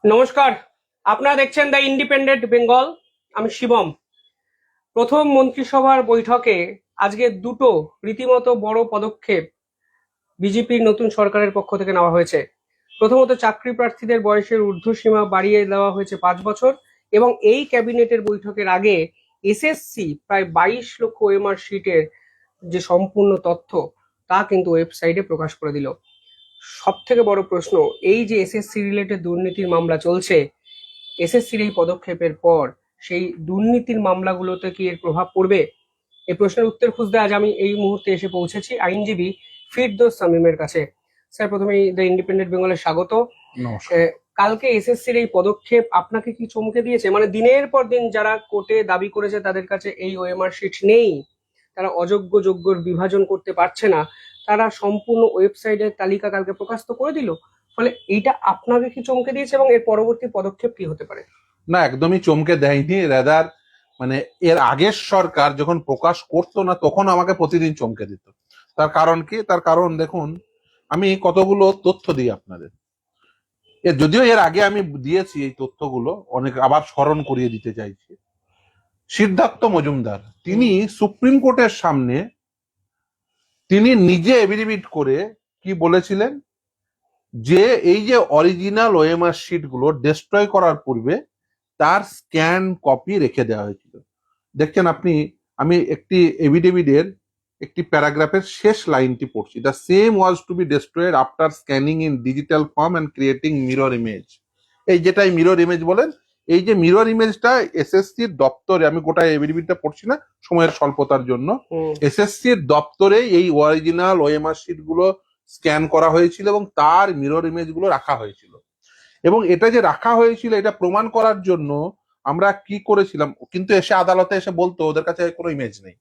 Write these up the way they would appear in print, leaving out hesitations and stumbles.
নমস্কার। আপনারা দেখছেন দ্য ইন্ডিপেন্ডেন্ট বেঙ্গল। আমি শিবম। প্রথম মন্ত্রিসভার বৈঠকে আজকে দুটো রীতিমতো বড় পদক্ষেপ বিজেপির নতুন সরকারের পক্ষ থেকে নেওয়া হয়েছে। প্রথমত, চাকরি প্রার্থীদের বয়সের ঊর্ধ্বসীমা বাড়িয়ে দেওয়া হয়েছে 5 বছর, এবং এই ক্যাবিনেটের বৈঠকের আগে এসএসসি প্রায় 22 লক্ষ ওএমআর শিটের যে সম্পূর্ণ তথ্য তা কিন্তু ওয়েবসাইটে প্রকাশ করে দিল। সব থেকে বড় প্রশ্ন, এই যে এসএসসি রিলেটেড দুর্নীতির মামলা চলছে, এসএসসির এই পদক্ষেপের পর সেই দুর্নীতির মামলাগুলোতে কি এর প্রভাব পড়বে? এই প্রশ্নের উত্তর খুঁজতে আজ আমি এই মুহূর্তে এসে পৌঁছেছি আইনজীবী ফিরদৌস শামীমের কাছে। স্যার, প্রথমেই দ্য ইন্ডিপেন্ডেন্ট বেঙ্গলে স্বাগত। নমস্কার। কালকে এসএসসির এই পদক্ষেপ আপনাকে কি চমকে দিয়েছে? মানে দিনের পর দিন যারা কোর্টে দাবি করেছে তাদের কাছে এই ওএমআর শিট নেই, তারা অযোগ্য যোগ্যর বিভাজন করতে পারছে না, তারা সম্পূর্ণ ওয়েবসাইটের তালিকা কালকে প্রকাশ তো করে দিল। ফলে এইটা আপনাকে কি চমকে দিয়েছে, এবং এর পরবর্তী পদক্ষেপ কি হতে পারে? না, একদমই চমকে দেয়নি। রাদার মানে এর আগের সরকার যখন প্রকাশ করতো না তখন আমাকে প্রতিদিন চমকে দিত। তার কারণ কি? তার কারণ দেখুন, আমি কতগুলো তথ্য দিই আপনাদের। যদিও এর আগে আমি দিয়েছি এই তথ্যগুলো, অনেক আবার স্মরণ করিয়ে দিতে চাইছি। সিদ্ধার্থ মজুমদার তিনি সুপ্রিম কোর্টের সামনে তিনি নিজে এফিডেভিট করে কি বলেছিলেন, যে এই যে অরিজিনাল ওএমআর শিট গুলো ডিস্ট্রয় করার পূর্বে তার স্ক্যান কপি রেখে দেওয়া হয়েছিল। দেখছেন আপনি, আমি একটি এভিডেভিডের একটি প্যারাগ্রাফের শেষ লাইনটি পড়ছি। The same was to be destroyed after scanning in digital form and creating mirror image. এই যেটাই মিরর ইমেজ বলেন, এই যে মিরর ইমেজটা এসএসসির দপ্তরে, আমি গোটা এভিডেভিডটা পড়ছি না সময়ের স্বল্পতার জন্য, এসএসসির দপ্তরে এই অরিজিনাল ওএমআর শিট গুলো স্ক্যান করা হয়েছিল এবং তার মিরর ইমেজ গুলো রাখা হয়েছিল। এবং এটা যে রাখা হয়েছিল এটা প্রমাণ করার জন্য আমরা কি করেছিলাম, কিন্তু এসে আদালতে এসে বলতো ওদের কাছে কোনো ইমেজ নেই।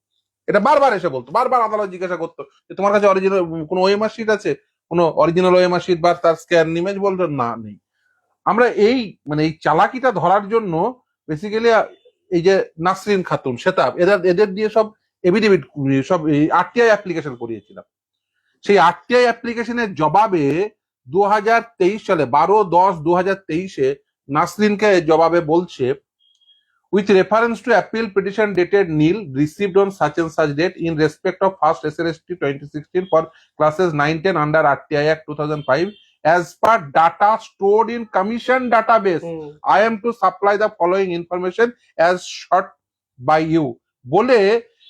এটা বারবার এসে বলতো, বারবার আদালত জিজ্ঞাসা করতো যে তোমার কাছে অরিজিনাল কোনো ওএমআর শিট আছে, কোনো অরিজিনাল ওএমআর শিট বা তার স্ক্যান ইমেজ? বলতো না, নেই। আমরা এই এই চালাকিটা ধরার জন্য বেসিক্যালি এই যে নাসরিন খাতুন, সেতাব, এদের দিয়ে সব এভিডেভিট, সব আরটিআই অ্যাপ্লিকেশন করিয়েছিলাম। সেই আরটিআই অ্যাপ্লিকেশনের জবাবে 2023 সালে 12/10/2023 নাসরিনকে জবাবে বলছে, with reference to appeal petition dated nil received on such and such date in respect of first SRST 2016 for classes 9-10 under RTI Act 2005 as per data stored in commission database, I am to supply the following information as shot by you বলে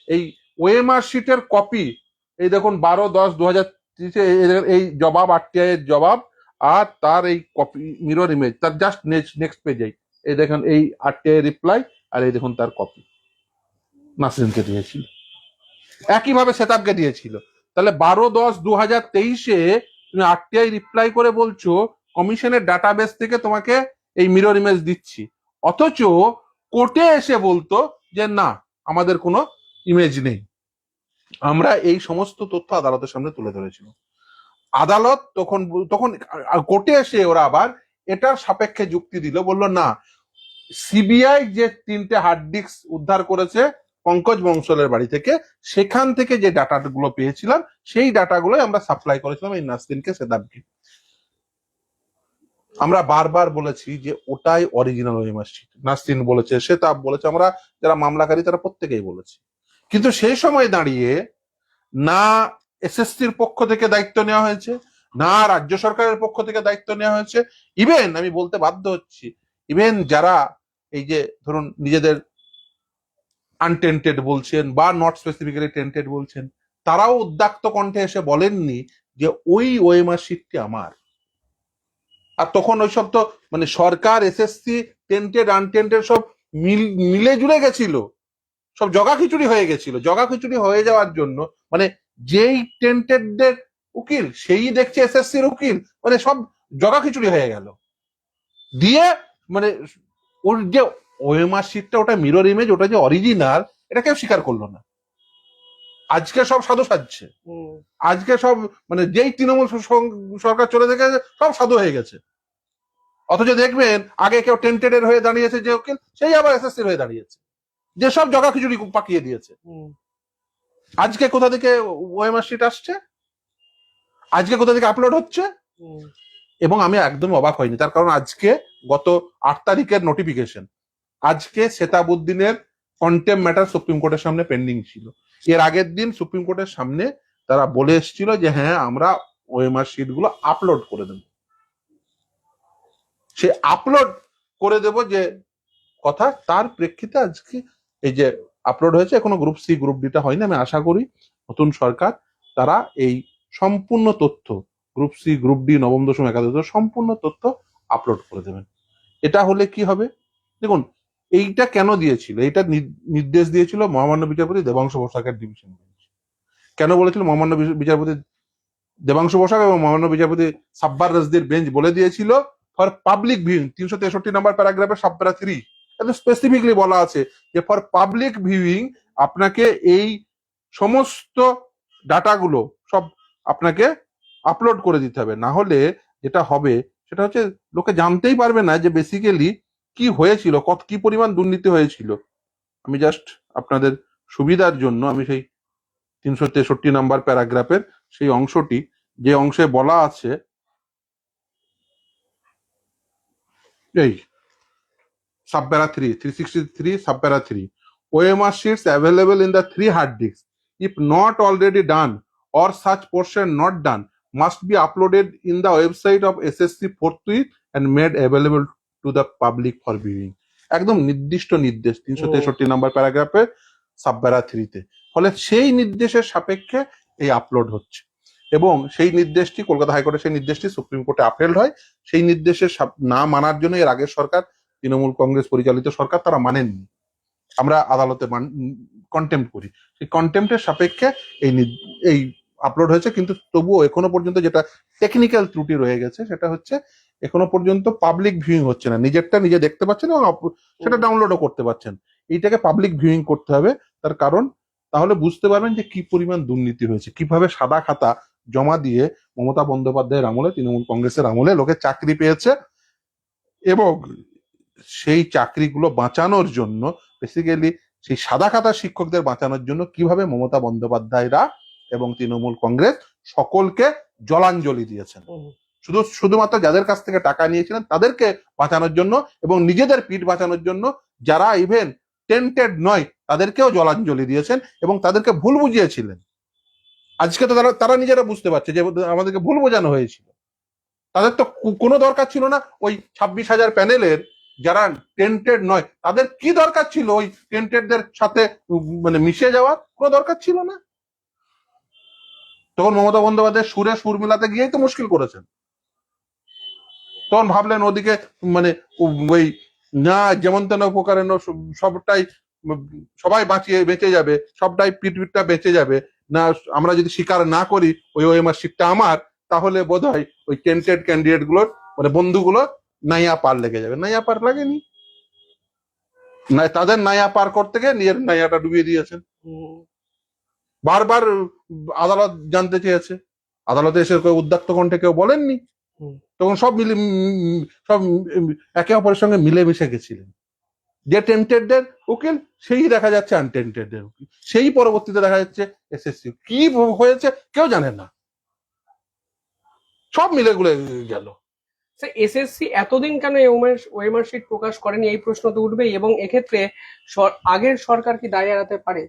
এই OMR শিটের copy, এই দেখুন 12/10/2023 এই জবাব, RTI এর জবাব, আর তার এই কপি মিরর ইমেজ, তার জাস্ট নেক্সট পেজে এই দেখুন এই আরটিআই রিপ্লাই, আর এই দেখুন তার কপি নাসরিনকে দিয়েছিল, একইভাবে সেতাবকে দিয়েছিল। তাহলে 12/10/2023 তুমি আরটিআই রিপ্লাই করে বলছো কমিশনের ডাটাবেস থেকে তোমাকে এই মিরর ইমেজ দিচ্ছি, অথচ কোর্টে এসে বলতো যে না, আমাদের কোনো ইমেজ নেই। আমরা এই সমস্ত তথ্য আদালতের সামনে তুলে ধরেছিল। আদালত তখন তখন কোর্টে এসে ওরা আবার এটার সাপেক্ষে যুক্তি দিল, বললো না, সিবিআই যে 3টে হার্ড ডিস্ক উদ্ধার করেছে পঙ্কজ বংশলের বাড়ি থেকে, সেখান থেকে যে ডাটাগুলো পেয়েছিলাম সেই ডাটাগুলোই আমরা সাপ্লাই করেছিলাম এই নাসরিনকে, সেতাবকে। আমরা বারবার বলেছি যে ওটাই অরিজিনাল ওএমআর শিট। নাসরিন বলেছে, সেতাব বলেছে, আমরা যারা মামলাকারী তারা প্রত্যেকেই বলেছি। কিন্তু সেই সময় দাঁড়িয়ে না এসএসসির পক্ষ থেকে দায়িত্ব নেওয়া হয়েছে, না রাজ্য সরকারের পক্ষ থেকে দায়িত্ব নেওয়া হয়েছে। ইভেন আমি বলতে বাধ্য হচ্ছি, ইভেন যারা এই যে ধরুন নিজেদের আনটেন্টেড বলছেন বা নট স্পেসিফিক্যালি টেন্টেড বলছেন, তারাও উদ্দাক্ত কণ্ঠে এসে বলেননি যে ওই ওএমআর শিটটি আমার। আর তখন ওইসব তো সরকার, এসএসসি, টেন্টেড আনটেন্টেড সব মিলে জুড়ে গেছিল, সব জগা খিচুড়ি হয়ে গেছিল। জগা খিচুড়ি হয়ে যাওয়ার জন্য যেই টেন্টেডদের উকিল সেই দেখছে এসএসসির উকিল, সব জগা খিচুড়ি হয়ে গেল। দিয়ে ওর যে ওএমআর শিটটা, ওটা মিরর ইমেজ, ওটা যে অরিজিনাল, এটা কেউ স্বীকার করলো না। আজকে সব সাধু সাজছে, আজকে সব যেই তৃণমূল সরকার চলে গেছে সব সাধু হয়ে গেছে। অথচ দেখবেন আগে কেউ টেন্টেড এর হয়ে দাঁড়িয়েছে যে উকিল, সেই আবার এসএসসির হয়ে দাঁড়িয়েছে, যে সব জগা খিচুড়ি পাকিয়ে দিয়েছে। আজকে কোথা থেকে ওএমআর শিট আসছে, আজকে কোথা থেকে আপলোড হচ্ছে, এবং আমি একদম অবাক হয়নি। তার কারণ আজকে গত 8 তারিখের নোটিফিকেশন, আজকে শেতাবুদ্দিনের কন্টেম্প ম্যাটার সুপ্রিম কোর্টের সামনে পেন্ডিং ছিল। এর আগের দিন সুপ্রিম কোর্টের সামনে তারা বলে এসেছিল যে হ্যাঁ আমরা ওএমআর শিট গুলো আপলোড করে দেব। সে আপলোড করে দেব যে কথা, তার প্রেক্ষিতে আজকে এই যে আপলোড হয়েছে, এখনো গ্রুপ সি গ্রুপ ডিটা হয়নি। আমি আশা করি নতুন সরকার তারা এই সম্পূর্ণ তথ্য, গ্রুপ সি গ্রুপ ডি নবম দশম একাদশ সম্পূর্ণ তথ্য আপলোড করে দেবেন। এটা হলে কি হবে দেখুন, এইটা কেন দিয়েছিল, এটা নির্দেশ দিয়েছিল মহামান্য বিচারপতি দেবাংশু বসাকের ডিভিশন বেঞ্চ। কেন বলেছিল মহামান্য বিচারপতি দেবাংশু বসাক এবং মহামান্য বিচারপতি সাব্বার রাজদির বেঞ্চ বলে দিয়েছিল ফর পাবলিক ভিউইং, 363 নম্বর প্যারাগ্রাফের সাবপ্যারা 3 এত স্পেসিফিকলি বলা আছে যে ফর পাবলিক ভিউইং আপনাকে এই সমস্ত ডাটাগুলো সব আপনাকে আপলোড করে দিতে হবে। না হলে যেটা হবে সেটা হচ্ছে লোকে জানতেই পারবে না যে বেসিক্যালি কি হয়েছিল, কত কি পরিমাণ দুর্নীতি হয়েছিল। আমি জাস্ট আপনাদের সুবিধার জন্য আমি সেই 363 নম্বর প্যারাগ্রাফের সেই অংশটি, যে অংশে বলা আছে এই সাবপ্যারা 3 363 সাবপ্যারা 3 OMR sheets available in the 3 hard disks if not already done or such portion not done must be uploaded in the website of SSC forthwith and made available to the public for viewing। একদম নির্দিষ্ট নির্দেশ 363 নম্বর প্যারাগ্রাফে সাবপ্যারা 3 তে। ফলে সেই নির্দেশের সাপেক্ষে এই upload হচ্ছে এবং সেই নির্দেশটি কলকাতা হাইকোর্টের সেই নির্দেশটি সুপ্রিম কোর্টে আপিল হয়। সেই নির্দেশের না মানার জন্য এর আগের সরকার, তৃণমূল কংগ্রেস পরিচালিত সরকার, তারা মানেননি। আমরা আদালতে কন্টেম্প করি, সেই কন্টেম্পের সাপেক্ষে এই আপলোড হয়েছে। কিন্তু তবুও এখনো পর্যন্ত যেটা টেকনিক্যাল ত্রুটি রয়ে গেছে সেটা হচ্ছে এখনো পর্যন্ত পাবলিক ভিউইং হচ্ছে না। নিজেরটা নিজে দেখতে পাচ্ছেন এবং সেটা ডাউনলোডও করতে পারছেন। এইটাকে পাবলিক ভিউইং করতে হবে। তার কারণ তাহলে বুঝতে পারবেন যে কি পরিমাণ দুর্নীতি হয়েছে, কিভাবে সাদা খাতা জমা দিয়ে মমতা বন্দ্যোপাধ্যায়ের আমলে, তৃণমূল কংগ্রেসের আমলে লোকে চাকরি পেয়েছে এবং সেই চাকরিগুলো বাঁচানোর জন্য, বেসিক্যালি সেই সাদা খাতা শিক্ষকদের বাঁচানোর জন্য কিভাবে মমতা বন্দ্যোপাধ্যায়রা এবং তৃণমূল কংগ্রেস সকলকে জলাঞ্জলি দিয়েছেন। শুধুমাত্র যাদের কাছ থেকে টাকা নিয়েছিলেন তাদেরকে বাঁচানোর জন্য এবং নিজেদের পিঠ বাঁচানোর জন্য, যারা ইভেন টেন্টেড নয় তাদেরকেও জলাঞ্জলি দিয়েছেন এবং তাদেরকে ভুল বুঝিয়েছিলেন। আজকে তো তারা নিজেরা বুঝতে পারছে যে আমাদেরকে ভুল বোঝানো হয়েছিল। তাদের তো কোনো দরকার ছিল না ওই 26,000 প্যানেলের যারা টেন্টেড নয় তাদের কি দরকার ছিল ওই টেন্টেডদের সাথে মানে মিশে যাওয়ার, কোনো দরকার ছিল না। তখন মমতা বন্দ্যোপাধ্যায় সুরে সুর মিলাতে গিয়েই তো মুশকিল করেছেন। তখন ভাবলেন ওদিকে মানে ওই না যেমন তেন প্রকারে সবটাই সবাই বেঁচে যাবে, সবটাই পিটপিটটা বেঁচে যাবে না, আমরা যদি স্বীকার না করি ওই ওএমআর শিটটা আমার, তাহলে বোধ হয় ওই টেন্টেড ক্যান্ডিডেট গুলোর মানে বন্ধুগুলো নাইয়া পার লেগে যাবে। নাইয়া পার লাগেনি, তাদের নাইয়া পার করতে গিয়ে নিজের নাইয়াটা ডুবিয়ে দিয়েছেন। বারবার আদালত জানতে চেয়েছে, আদালতে এসে উদ্যাক্ত কণ্ঠে কেউ বলেননি, তখন সব সব একে অপরের সঙ্গে মিলেমিশে গেছিলেন। যে টেন্টেডদের উকিল সেই দেখা যাচ্ছে আনটেন্টেডদের উকিল, সেই পরবর্তীতে দেখা যাচ্ছে এসএসসি। কি হয়েছে কেউ জানে না, সব মিলে গুলে গেল। এসএসসি এতদিন কেন ওএমআর শিট প্রকাশ করেনি, এই প্রশ্ন তো উঠবেই। এবং এক্ষেত্রে আগের সরকার কি দায় এড়াতে পারে?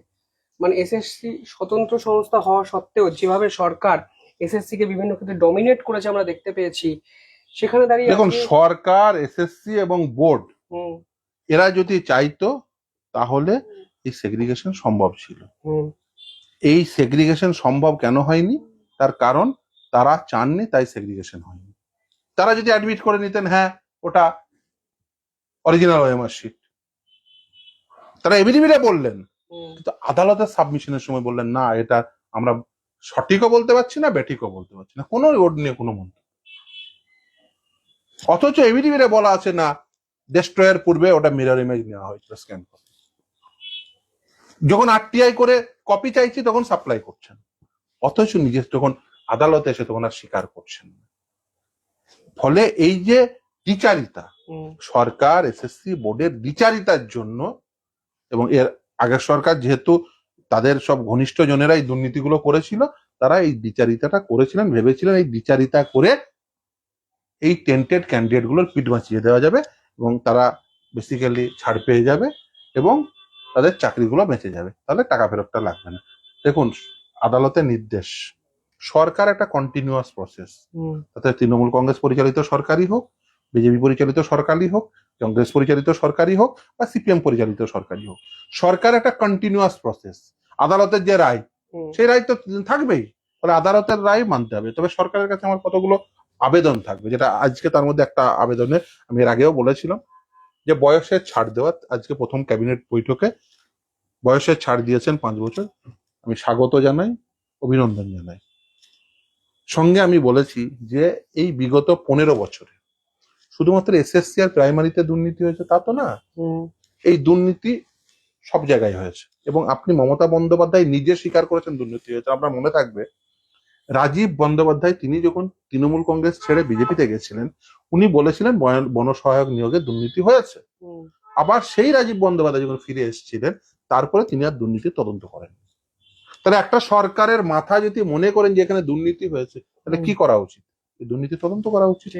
মানে এসএসসি স্বতন্ত্র সংস্থা হওয়া সত্ত্বেও যেভাবে সরকার এসএসসি কে বিভিন্ন ক্ষেত্রে ডমিনেট করেছে আমরা দেখতে পেয়েছি, সেখানে দাঁড়িয়ে দেখুন সরকার, এসএসসি এবং বোর্ড এরা যদি চাইতো তাহলে এই সেগ্রিগেশন সম্ভব ছিল। এই সেগ্রিগেশন সম্ভব কেন হয়নি? তার কারণ তারা চাননি, তাই সেগ্রিগেশন হয়নি। তারা যদি অ্যাডমিট করে নিতেন হ্যাঁ ওটা অরিজিনাল ওএমআর শিট, তারা এভিডেভিটে বললেন, কিন্তু আদালতের সাবমিশনের সময় বললেন না এটা আমরা সঠিকও বলতে পারছি না, বেঠিকও বলতে পারছি না, কোনো ওর নিয়ে কোনো মন্তব্য। অথচ এভিডেভিটে বলা আছে না ডেস্ট্রয়ের পূর্বে ওটা মিরর ইমেজ নেওয়া হয়েছিল, স্ক্যান করে। যখন আরটিআই করে কপি চাইছি তখন সাপ্লাই করছেন, অথচ নিজে যখন আদালতে এসে তখন আর স্বীকার করছেন না। ফলে এই যে দ্বিচারিতা, সরকার এসএসসি বোর্ডের দ্বিচারিতার জন্য, এবং এর আগের সরকার যেহেতু তাদের সব ঘনিষ্ঠ জনেরা এই দুর্নীতিগুলো করেছিল, তারা এই দ্বিচারিতাটা করেছিলেন, ভেবেছিলেন এই দ্বিচারিতা করে এই টেন্টেড ক্যান্ডিডেট গুলোর পিঠ বাঁচিয়ে দেওয়া যাবে এবং তারা বেসিক্যালি ছাড় পেয়ে যাবে এবং তাদের চাকরিগুলো বেঁচে যাবে, তাহলে টাকা ফেরতটা লাগবে না। দেখুন, আদালতের নির্দেশ, সরকার একটা কন্টিনিউয়াস প্রসেস, তাতে তৃণমূল কংগ্রেস পরিচালিত সরকারই হোক, বিজেপি পরিচালিত সরকারই হোক, কংগ্রেস পরিচালিত সরকারই হোক বা সিপিএম পরিচালিত সরকারই হোক, সরকার একটা কন্টিনিউয়াস প্রসেস। আদালতের যে রায়, সেই রায় তো থাকবেই, ফলে আদালতের রায় মানতে হবে। তবে সরকারের কাছে আমার কতগুলো আবেদন থাকবে, যেটা আজকে তার মধ্যে একটা আবেদনে আমি এর আগেও বলেছিলাম যে বয়সের ছাড় দেওয়া। আজকে প্রথম ক্যাবিনেট বৈঠকে বয়সের ছাড় দিয়েছেন 5 বছর, আমি স্বাগত জানাই, অভিনন্দন জানাই। সঙ্গে আমি বলেছি যে এই বিগত 15 বছরে শুধুমাত্র এসএসসি আর প্রাইমারিতে দুর্নীতি হয়েছে তা তো না, এই দুর্নীতি সব জায়গায় হয়েছে। এবং আপনি মমতা বন্দ্যোপাধ্যায় নিজে স্বীকার করেছেন দুর্নীতি হয়েছে। আপনার মনে থাকবে রাজীব বন্দ্যোপাধ্যায় তিনি যখন তৃণমূল কংগ্রেস ছেড়ে বিজেপিতে গেছিলেন, উনি বলেছিলেন বনসহায়ক নিয়োগে দুর্নীতি হয়েছে। আবার সেই রাজীব বন্দ্যোপাধ্যায় যখন ফিরে এসেছিলেন, তারপরে তিনি আর দুর্নীতি তদন্ত করেন। তাহলে একটা সরকারের মাথা যদি মনে করেন যে এখানে দুর্নীতি হয়েছে, তাহলে কি করা উচিত? দুর্নীতি তদন্ত করা উচিত।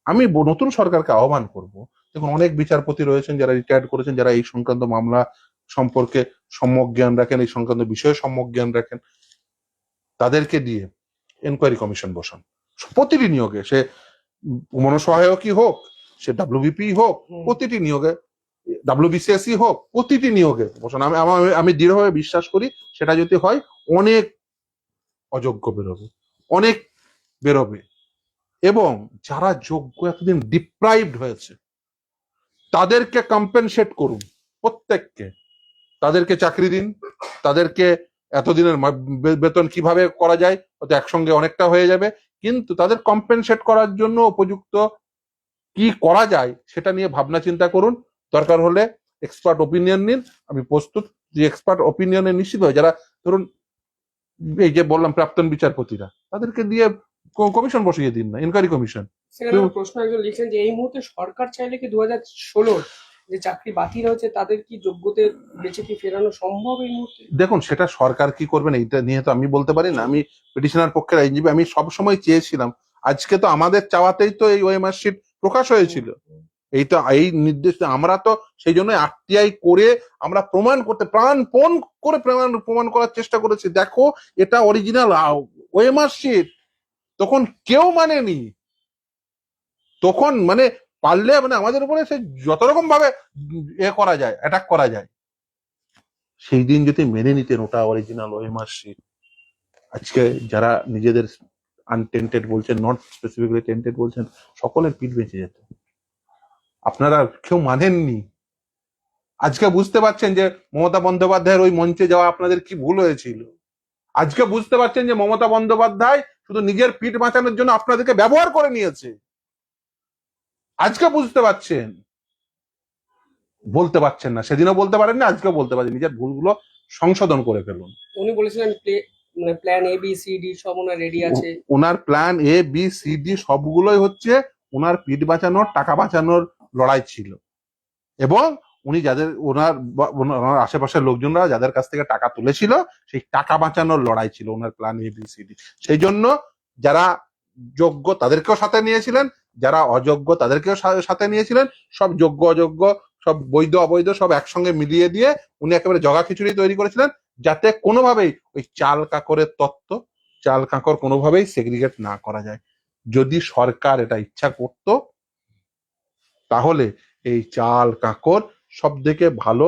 আমি নতুন সরকারকে আহ্বান করব, দেখুন অনেক বিচারপতি রয়েছেন যারা রিটায়ার্ড করেছেন, যারা এই সংক্রান্ত মামলা সম্পর্কে সম্যক জ্ঞান রাখেন, এই সংক্রান্ত বিষয়ে সম্যক জ্ঞান রাখেন, তাদেরকে দিয়ে এনকোয়ারি কমিশন বসান প্রতিটি নিয়োগে, সে মনসহায়কই হোক, সে ডাব্লিউবিপি হোক, প্রতিটি নিয়োগে, ডাব্লিউবিসিএসই হোক, প্রতিটি নিয়োগে বসান। আমি দৃঢ়ভাবে বিশ্বাস করি সেটা যদি হয়, অনেক অযোগ্য বেরোবে, অনেক বেরোবে। এবং যারা যোগ্য, এতদিন ডিপ্রাইভড হয়েছে, তাদেরকে কম্পেনসেট করুন, প্রত্যেককে তাদেরকে চাকরি দিন, তাদেরকে এতদিনের বেতন কিভাবে করা যায়, হয়তো একসঙ্গে অনেকটা হয়ে যাবে, কিন্তু তাদের কম্পেনসেট করার জন্য উপযুক্ত কি করা যায় সেটা নিয়ে ভাবনা চিন্তা করুন। দরকার হলে এক্সপার্ট ওপিনিয়ন নিন, আমি প্রস্তুত যে এক্সপার্ট ওপিনিয়নে নিশ্চিত হয়, যারা ধরুন এই যে বললাম প্রাক্তন বিচারপতিরা, তাদেরকে দিয়ে কমিশন বসিয়ে দিন না, ইনকোয়ারি কমিশন। সেখানে প্রশ্ন একজন লিখছেন যে এই মুহূর্তে সরকার চাইলে কি 2016 যে চাকরি বাতিল হয়েছে তাদের কি যোগ্যতে বেঁচে কি ফেরানো সম্ভব এই মুহূর্তে? দেখুন, সেটা সরকার কি করবেন এইটা নিয়ে তো আমি বলতে পারি না, আমি পিটিশনার পক্ষের আইনজীবী। আমি সবসময় চেয়েছিলাম, আজকে তো আমাদের চাওয়াতেই তো এই ওএমআর শিট প্রকাশ হয়েছিল। এই নির্দেশ আমরা তো সেই জন্য আরটিআই করে আমরা প্রমাণ করতে প্রাণপণ করে প্রমাণ করার চেষ্টা করেছি, দেখো এটা অরিজিনাল ওএমআর শিট। তখন কেউ মানেনি, তখন মানে পারলে মানে আমাদের উপরে সে যত রকম ভাবে করা যায়, অ্যাটাক করা যায়, সেই দিন যদি মেনে নিতেন ওটা অরিজিনাল ওএমআর শিট, আজকে যারা নিজেদের আনটেন্টেড বলছেন, নট স্পেসিফিকলি টেন্টেড বলছেন, সকলের পিঠ বেঁচে যেত। আপনারা কেউ মানেননি। আজকে বুঝতে পারছেন যে মমতা বন্দ্যোপাধ্যায়ের ওই মঞ্চে যাওয়া আপনাদের কি ভুল হয়েছিল। আজকে বুঝতে পারছেন যে মমতা বন্দ্যোপাধ্যায় শুধু নিজের পিঠ বাঁচানোর জন্য আপনাদেরকে ব্যবহার করে নিয়েছে। আজকে বুঝতে পারছেন, বলতে পারছেন না, সেদিনও বলতে পারেন না, আজকেও বলতে পারছেন। নিজের ভুলগুলো সংশোধন করে ফেলুন। উনি বলেছিলেন মানে plan A B C D সব ওনার রেডি আছে। ওনার plan A B C D সবগুলোই হচ্ছে ওনার পিঠ বাঁচানোর, টাকা বাঁচানোর লড়াই ছিল। এবং উনি যাদের ওনার আশেপাশের লোকজনরা যাদের কাছ থেকে টাকা তুলেছিল, সেই টাকা বাঁচানোর লড়াই ছিল ওনার plan A B C D. সেই জন্য যারা যোগ্য তাদেরকেও সাথে নিয়েছিলেন, যারা অযোগ্য তাদেরকেও সাথে নিয়েছিলেন, সব যোগ্য অযোগ্য, সব বৈধ অবৈধ সব একসঙ্গে মিলিয়ে দিয়ে উনি একেবারে জগা খিচুড়ি তৈরি করেছিলেন, যাতে কোনোভাবেই ওই চাল কাকরের তত্ত্ব, চাল কাকর কোনোভাবেই সেগ্রিগেট না করা যায়। যদি সরকার এটা ইচ্ছা করত, তাহলে এই চাল কাকর সব থেকে ভালো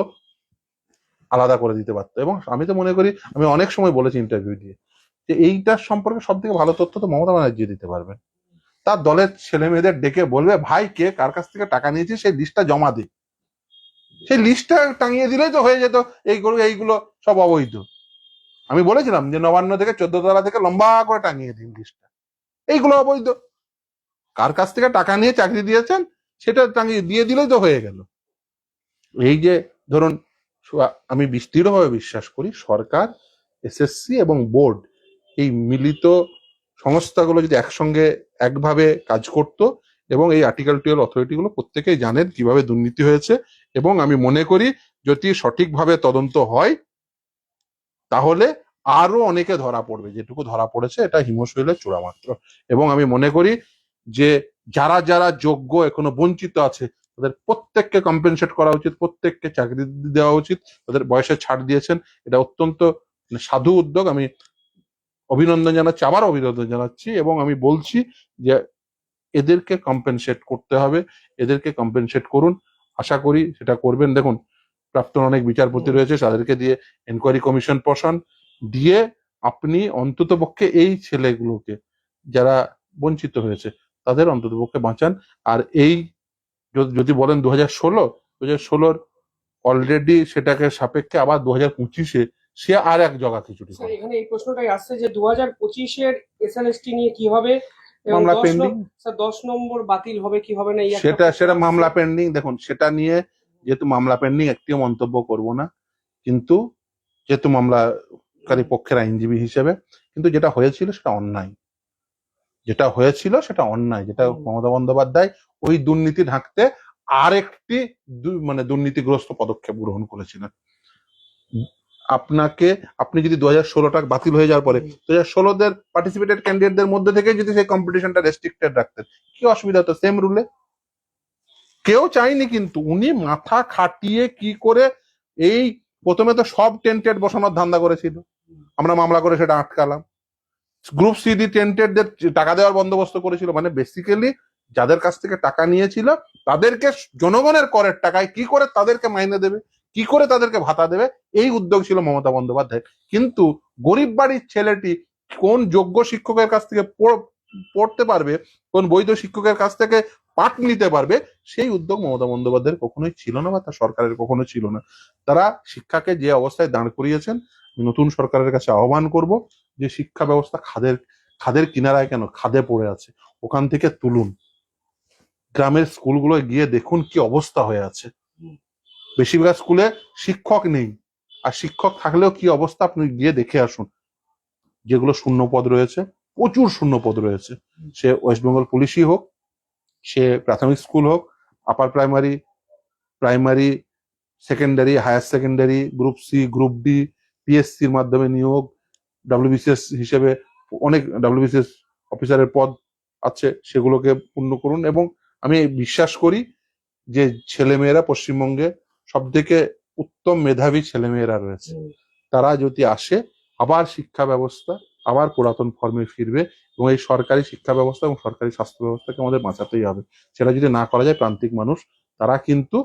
আলাদা করে দিতে পারতো। এবং আমি তো মনে করি, আমি অনেক সময় বলেছি ইন্টারভিউ দিয়ে, যে এইটার সম্পর্কে সব থেকে ভালো তথ্য তো মমতা ব্যানার্জি দিতে পারবেন। তার দলের ছেলে মেয়েদের ডেকে বলবে, ভাই কে কার কাছ থেকে টাকা নিয়েছে সেই লিস্টটা জমা দে, সেই লিস্টটা টাঙিয়ে দিলেই তো হয়ে যেত এইগুলো সব অবৈধ। আমি বলেছিলাম যে নবান্ন থেকে 14 তলা থেকে লম্বা করে টাঙিয়ে দিন লিস্টটা, এইগুলো অবৈধ। কার কাছ থেকে টাকা নিয়ে চাকরি দিয়েছেন সেটা টাঙিয়ে দিয়ে দিলেই তো হয়ে গেল। এই যে ধরুন, আমি দৃঢ়ভাবে বিশ্বাস করি সরকার, এসএসসি এবং বোর্ড, এই মিলিত সংস্থাগুলো যদি একসঙ্গে একভাবে কাজ করত, এবং এই আর্টিকেল 12 অথরিটি গুলো প্রত্যেকেই জানেন কিভাবে দুর্নীতি হয়েছে, এবং আমি মনে করি যদি সঠিকভাবে তদন্ত হয় তাহলে আরো অনেকে ধরা পড়বে, যেটুকু ধরা পড়েছে এটা হিমশৈলের চূড়া মাত্র। এবং আমি মনে করি যে যারা যারা যোগ্য এখনো বঞ্চিত আছে তাদের প্রত্যেককে কম্পেনসেট করা উচিত, প্রত্যেককে চাকরি দেওয়া উচিত। তাদের বয়সে ছাড় দিয়েছেন, এটা অত্যন্ত সাধু উদ্যোগ। আমি অভিনন্দন জানাচ্ছি, আবার অভিনন্দন জানাচ্ছি, এবং আমি বলছি যে এদেরকে কম্পেনসেট করতে হবে, এদেরকে কম্পেনসেট করুন। আশা করি সেটা করবেন। দেখুন, প্রাক্তন অনেক বিচারপতি রয়েছে, তাদেরকে দিয়ে এনকোয়ারি কমিশন বসান, দিয়ে আপনি অন্তত পক্ষে এই ছেলেগুলোকে যারা বঞ্চিত হয়েছে তাদের অন্তত পক্ষে বাঁচান। আর এই যদি বলেন 2016 অলরেডি সেটাকে সাপেক্ষে আবার 2025-এ সে আর এক জগা খিচুড়ি স্যার করে। এখানে এই প্রশ্নটাই আসছে যে 2025-এর এসএলএসটি নিয়ে কি হবে, এবং মামলা 10 পেন্ডিং, স্যার 10 নম্বর বাতিল হবে কি হবে না, এই একটা সেটা প্রশ্ন সেটা আসছে। মামলা পেন্ডিং। দেখুন, সেটা নিয়ে যেহেতু মামলা পেন্ডিং, একটিও মন্তব্য করব না, কিন্তু যেহেতু মামলাকারী পক্ষের আইনজীবী হিসেবে, কিন্তু যেটা হয়েছিল সেটা অন্যায়, যেটা হয়েছিল সেটা অন্যায়, যেটা মমতা বন্দ্যোপাধ্যায় ওই দুর্নীতি ঢাকতে আরেকটি মানে দুর্নীতিগ্রস্ত পদক্ষেপ গ্রহণ করেছিলেন। আপনি যদি 2016টা বাতিল হয়ে যাওয়ার পরে 2016-দের পার্টিসিপেটেড ক্যান্ডিডেটদের মধ্যে থেকে যদি সেই কম্পিটিশনটা রেস্ট্রিক্টেড রাখতেন, কি অসুবিধা হতো? সেম রুলে কেউ চায়নি, কিন্তু উনি মাথা খাটিয়ে কি করে এই প্রথমে তো সব টেন্টেড বসানোর ধান্দা করেছিল, আমরা মামলা করে সেটা আটকালাম। গ্রুপ সি ডি টেন্টেডদের টাকা দেওয়ার বন্দোবস্ত করেছিল, মানে বেসিক্যালি যাদের কাছ থেকে টাকা নিয়েছিল তাদেরকে জনগণের করের টাকায় কি করে তাদেরকে মাইনে দেবে, কি করে তাদেরকে ভাতা দেবে, এই উদ্যোগ ছিল মমতা বন্দ্যোপাধ্যায়। কিন্তু গরিব বাড়ির ছেলেটি কোন যোগ্য শিক্ষকের কাছ থেকে পড়তে পারবে, কোন বৈধ শিক্ষকের কাছ থেকে পাঠ নিতে পারবে, সেই উদ্যোগ মমতা বন্দ্যোপাধ্যায়ের কখনোই ছিল না, বা তার সরকারের কখনো ছিল না। তারা শিক্ষাকে যে অবস্থায় দাঁড় করিয়েছেন, নতুন সরকারের কাছে আহ্বান করব যে শিক্ষা ব্যবস্থা খাদের কিনারায় কেন, খাদে পড়ে আছে, ওখান থেকে তুলুন। গ্রামের স্কুলগুলো গিয়ে দেখুন কি অবস্থা হয়ে আছে। বেশিরভাগ স্কুলে শিক্ষক নেই, আর শিক্ষক থাকলেও কি অবস্থা আপনি গিয়ে দেখে আসুন। যেগুলো শূন্য পদ রয়েছে, প্রচুর শূন্য পদ রয়েছে, সে ওয়েস্ট বেঙ্গল পুলিশই হোক, সে প্রাথমিক স্কুল হোক, upper primary, primary, secondary, higher secondary, group C, group D, পিএসসির মাধ্যমে নিয়োগ, ডাব্লিউবিসিএস হিসেবে অনেক ডাব্লিউবিসিএস অফিসারের পদ আছে, সেগুলোকে পূর্ণ করুন। এবং আমি বিশ্বাস করি যে ছেলেমেয়েরা পশ্চিমবঙ্গে সব থেকে উত্তম মেধাবী ছেলেমেয়েরা রয়েছে, তারা যদি আসে আবার শিক্ষা ব্যবস্থা আবার পুরাতন ফর্মে ফিরবে, এবং এই সরকারি শিক্ষা ব্যবস্থা এবং সরকারি স্বাস্থ্য ব্যবস্থাকে আমাদের বাঁচাতেই হবে। সেটা যদি না করা যায়, প্রান্তিক মানুষ তারা কিন্তু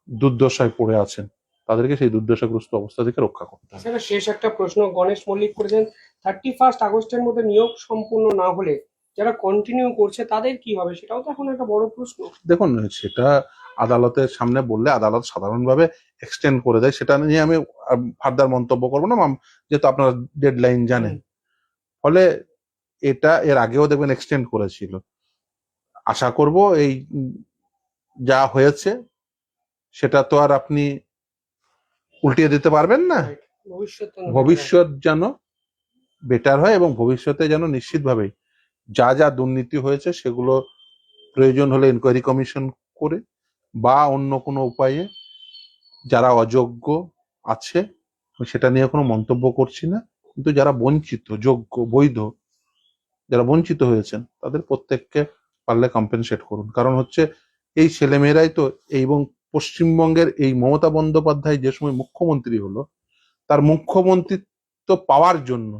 দুর্দশায় পড়ে আছেন, তাদেরকে সেই দুর্দশাগ্রস্ত অবস্থা থেকে রক্ষা করতে হবে। সেটা শেষ একটা প্রশ্ন গণেশ মল্লিক করেছেন, 31 আগস্টের মধ্যে নিয়োগ সম্পূর্ণ না হলে যারা কন্টিনিউ করছে তাদের কি হবে, সেটাও তো এখন একটা বড় প্রশ্ন। দেখুন, সেটা আদালতের সামনে বললে আদালত সাধারণভাবে এক্সটেন্ড করে দেয়, সেটা নিয়ে আমি ফার্দার মন্তব্য করবো না, যেহেতু আপনারা ডেডলাইন জানেন। ফলে এটা এর আগেও দেখবেন এক্সটেন্ড করেছিল। আশা করব এই যা হয়েছে সেটা তো আর আপনি উল্টিয়ে দিতে পারবেন না। ভবিষ্যৎ যেন বেটার হয়, এবং ভবিষ্যতে যেন নিশ্চিতভাবেই যা যা দুর্নীতি হয়েছে সেগুলো প্রয়োজন হলে ইনকোয়ারি কমিশন করে বা অন্য কোনো উপায়ে যারা অযোগ্য আছে, সেটা নিয়ে কোনো মন্তব্য করছি না, কিন্তু যারা বঞ্চিত, যোগ্য, বৈধ, যারা বঞ্চিত হয়েছেন তাদের প্রত্যেককে পারলে কম্পেনসেট করুন। কারণ হচ্ছে এই ছেলেমেয়েরাই তো এবং পশ্চিমবঙ্গের এই মমতা বন্দ্যোপাধ্যায় যে সময় মুখ্যমন্ত্রী হলো, তার মুখ্যমন্ত্রিত্ব পাওয়ার জন্য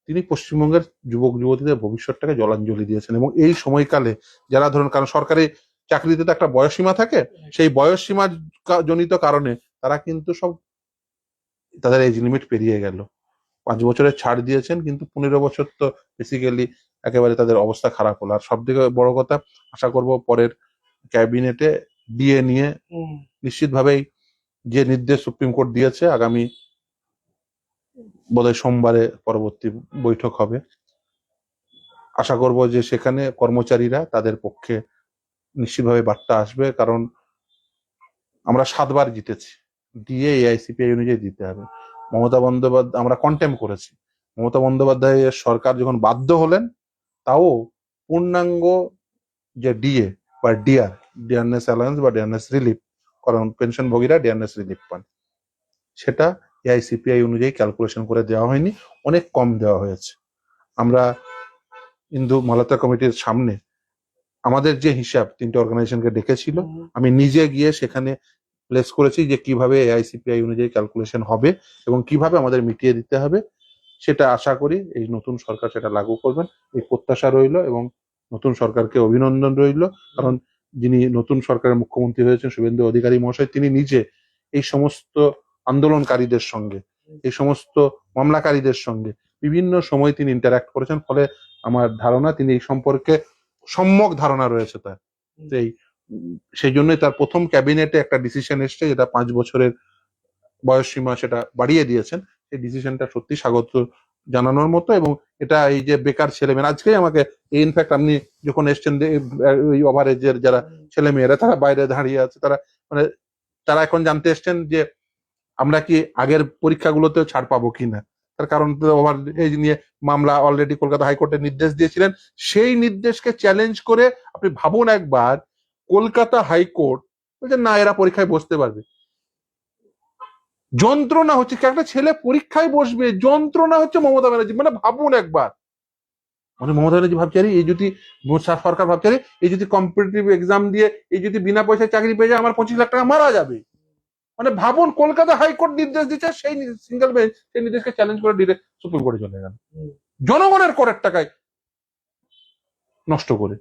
তিনি পশ্চিমবঙ্গের যুবক যুবতীদের ভবিষ্যৎটাকে জলাঞ্জলি দিয়েছেন। এবং এই সময়কালে যারা ধরুন, কারণ সরকারি চাকরিতে তো একটা বয়সসীমা থাকে, সেই বয়সসীমা জনিত কারণে তারা কিন্তু সব তাদের এজ লিমিট পেরিয়ে গেল। 5 বছরের ছাড় দিয়েছেন, কিন্তু 15 বছর তো বেসিক্যালি একেবারে তাদের অবস্থা খারাপ হলো। আর সব থেকে বড় কথা, আশা করব পরের ক্যাবিনেটে ডিএ নিয়ে নিশ্চিতভাবেই যে নির্দেশ সুপ্রিম কোর্ট দিয়েছে, আগামী বোধহয় সোমবারে পরবর্তী বৈঠক হবে, আশা করব যে সেখানে কর্মচারীরা তাদের পক্ষে নিশ্চিতভাবে বার্তা আসবে। কারণ আমরা 7 বার জিতেছি, দিয়ে এআইসিপিআই অনুযায়ী দিতে হবে। মমতা বন্দ্যোপাধ্যায় আমরা কন্টেম করেছি, মমতা বন্দ্যোপাধ্যায়ের সরকার যখন বাধ্য হলেন, তাও পূর্ণাঙ্গ যে ডিএ বা ডিয়ারনেস অ্যালায়েন্স বা ডিয়ারনেস রিলিফ, কারণ পেনশনভোগীরা ডিয়ারনেস রিলিফ পান, সেটা এআইসিপিআই অনুযায়ী ক্যালকুলেশন করে দেওয়া হয়নি, অনেক কম দেওয়া হয়েছে। আমরা হিন্দু মালতা কমিটির সামনে আমাদের যে হিসাব 3টে অর্গানাইজেশনকে ডেকেছিল, হুম। আমি নিজে গিয়ে সেখানে প্লেস করেছি যে কিভাবে এআইসিপিআই অনুযায়ী ক্যালকুলেশন হবে এবং কিভাবে আমাদের মিটিয়ে দিতে হবে। সেটা আশা করি এই নতুন সরকার সেটা লাগু করবেন, এই প্রত্যাশা রইল, এবং নতুন সরকারকে অভিনন্দন রইল। কারণ যিনি নতুন সরকারের মুখ্যমন্ত্রী হয়েছেন শুভেন্দু অধিকারী মহাশয়, তিনি নিজে এই সমস্ত আন্দোলনকারীদের সঙ্গে, এই সমস্ত মামলাকারীদের সঙ্গে বিভিন্ন সময় তিনি ইন্টারাক্ট করেছেন, ফলে আমার ধারণা তিনি এই সম্পর্কে সম্যক ধারণা রয়েছে তার। সেই জন্যই তার প্রথম ক্যাবিনেটে একটা ডিসিশন এসছে, যেটা 5 বছরের বয়স সীমা সেটা বাড়িয়ে দিয়েছেন। এই ডিসিশনটা সত্যি স্বাগত জানানোর মতো। এবং এটা এই যে বেকার ছেলেমেয়েরা, আজকেই আমাকে ইনফ্যাক্ট আপনি যখন এসছেন ওই ওভার এজের যারা ছেলেমেয়েরা তারা বাইরে দাঁড়িয়ে আছে, তারা মানে তারা এখন জানতে এসছেন যে আমরা কি আগের পরীক্ষাগুলোতেও ছাড় পাবো কিনা। তার কারণ ওভার এজ নিয়ে মামলা অলরেডি কলকাতা হাইকোর্টে নির্দেশ দিয়েছিলেন। সেই নির্দেশকে চ্যালেঞ্জ করে আপনি ভাবুন একবার, কলকাতা হাইকোর্ট বলছে না এরা পরীক্ষায় বসতে পারবে। যন্ত্রণা হচ্ছে, একটা ছেলে পরীক্ষায় বসবে, যন্ত্রণা হচ্ছে মমতা ব্যানার্জি। মানে ভাবুন একবার, মানে মমতা ব্যানার্জি ভাবছে আরে এই যদি সরকার ভাবছে আরে এই যদি কম্পিটিটিভ এক্সাম দিয়ে এই যদি বিনা পয়সায় চাকরি পেয়ে যায়, আমার 25 লাখ টাকা মারা যাবে। মানে ভাবুন, কলকাতা হাইকোর্ট নির্দেশ দিচ্ছে, সেই সিঙ্গেল বেঞ্চ সেই নির্দেশকে চ্যালেঞ্জ করে ডিরেক্ট সুপ্রিম কোর্টে চলে গেল, জনগণের করের টাকায় নষ্ট করে।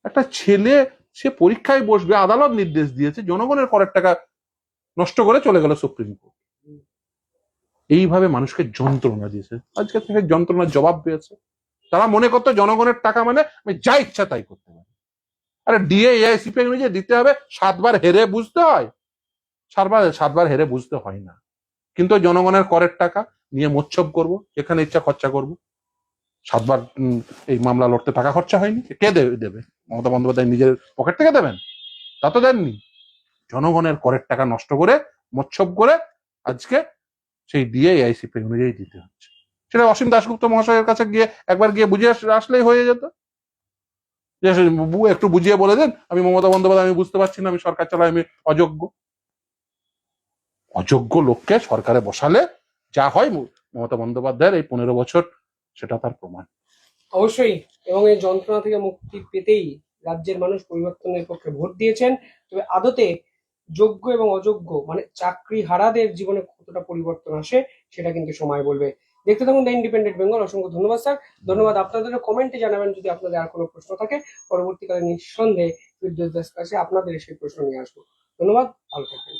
একটা ছেলে সে পরীক্ষায় বসবে, আদালত নির্দেশ দিয়েছে, জনগণের করের টাকা নষ্ট করে চলে গেল সুপ্রিম কোর্ট। এইভাবে মানুষকে যন্ত্রণা দিয়েছে, আজকে থেকে যন্ত্রণার জবাব পেয়েছে। তারা মনে করতো জনগণের টাকা মানে আমি যা ইচ্ছা তাই করতে পারি। আরে ডিএ এআইসিপি অনুযায়ী দিতে হবে, 7বার হেরে বুঝতে হয়, 7বার হেরে বুঝতে হয় না। কিন্তু জনগণের করের টাকা নিয়ে মোচ্ছব করব, যেখানে ইচ্ছা খরচা করব। 7বার এই মামলা লড়তে টাকা খরচা হয়নি, কে দেবে? মমতা বন্দ্যোপাধ্যায় নিজের পকেট থেকে দেবেন? তা তো দেননি। জনগণের করের টাকা নষ্ট করে মোচ্ছব করে আজকে সেই দিয়ে এআইসিপি অনুযায়ী দিতে হচ্ছে। সেটা অসীম দাশগুপ্ত মহাশয়ের কাছে গিয়ে একবার গিয়ে বুঝিয়ে আসলেই হয়ে যেত, যে একটু বুঝিয়ে বলে দেন আমি মমতা বন্দ্যোপাধ্যায়, আমি বুঝতে পারছি না, আমি সরকার চালাই, আমি অযোগ্য। অযোগ্য লোককে সরকারে বসালে যা হয়, মমতা বন্দ্যোপাধ্যায়ের এই 15 বছর সেটা তার প্রমাণ। অবশ্যই, এবং এই যন্ত্রণা থেকে মুক্তি পেতেই রাজ্যের মানুষ পরিবর্তনের পক্ষে ভোট দিয়েছেন। তবে আদতে যোগ্য এবং অযোগ্য মানে চাকরি হারাদের জীবনে কতটা পরিবর্তন আসে সেটা কিন্তু সময় বলবে। দেখতে থাকুন দ্য ইন্ডিপেন্ডেন্ট বেঙ্গল। অসংখ্য ধন্যবাদ স্যার। ধন্যবাদ। আপনাদেরও কমেন্টে জানাবেন যদি আপনাদের আর কোনো প্রশ্ন থাকে। পরবর্তীকালে নিঃসন্দেহে বিদ্যুৎ দাস কাছে আপনাদের সেই প্রশ্ন নিয়ে আসবো। ধন্যবাদ, ভালো থাকবেন।